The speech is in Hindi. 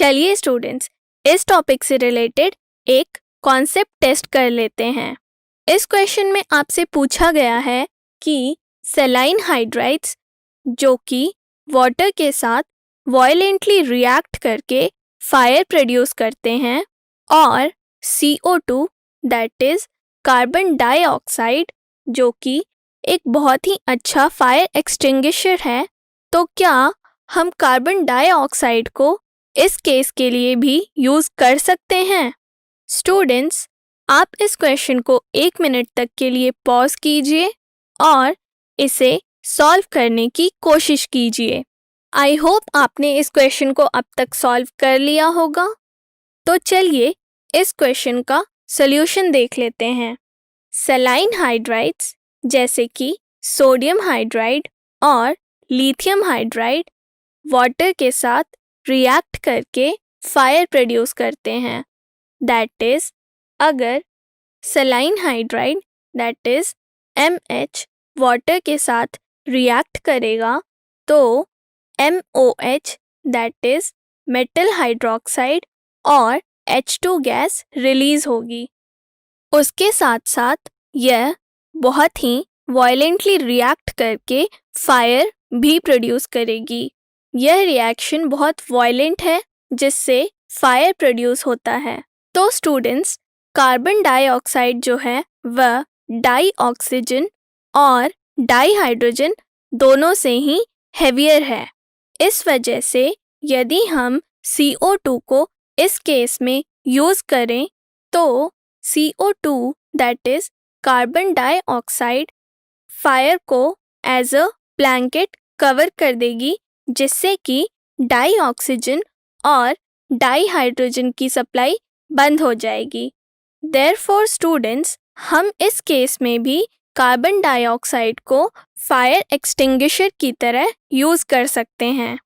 चलिए स्टूडेंट्स, इस टॉपिक से रिलेटेड एक कॉन्सेप्ट टेस्ट कर लेते हैं। इस क्वेश्चन में आपसे पूछा गया है कि सलाइन हाइड्राइड्स जो कि वाटर के साथ वायलेंटली रिएक्ट करके फायर प्रोड्यूस करते हैं और CO2 that is carbon dioxide जो कि एक बहुत ही अच्छा फायर एक्सटिंग्विशर है, तो क्या हम कार्बन डाइऑक्साइड को इस केस के लिए भी यूज़ कर सकते हैं? स्टूडेंट्स, आप इस क्वेश्चन को 1 मिनट तक के लिए पॉज कीजिए और इसे सॉल्व करने की कोशिश कीजिए। आई होप आपने इस क्वेश्चन को अब तक सॉल्व कर लिया होगा। तो चलिए इस क्वेश्चन का सॉल्यूशन देख लेते हैं। सलाइन हाइड्राइड्स जैसे कि सोडियम हाइड्राइड और लिथियम हाइड्राइड वाटर के साथ रिएक्ट करके फायर प्रोड्यूस करते हैं। दैट इज, अगर saline hydride that is MH water के साथ रिएक्ट करेगा तो MOH that is metal hydroxide और H2 गैस रिलीज होगी। उसके साथ साथ यह बहुत ही वायलेंटली रिएक्ट करके फायर भी प्रोड्यूस करेगी। यह रिएक्शन बहुत वायलेंट है जिससे फायर प्रोड्यूस होता है। तो स्टूडेंट्स, कार्बन डाइऑक्साइड जो है वह डाई ऑक्सीजन और डाई हाइड्रोजन दोनों से ही हेवियर है। इस वजह से यदि हम CO2 को इस केस में यूज़ करें तो CO2 that is carbon dioxide fire को एज अ ब्लैंकेट कवर कर देगी, जिससे कि डाई ऑक्सीजन और डाई हाइड्रोजन की सप्लाई बंद हो जाएगी। देयरफॉर स्टूडेंट्स, हम इस केस में भी कार्बन डाइऑक्साइड को फायर एक्सटिंग्विशर की तरह यूज़ कर सकते हैं।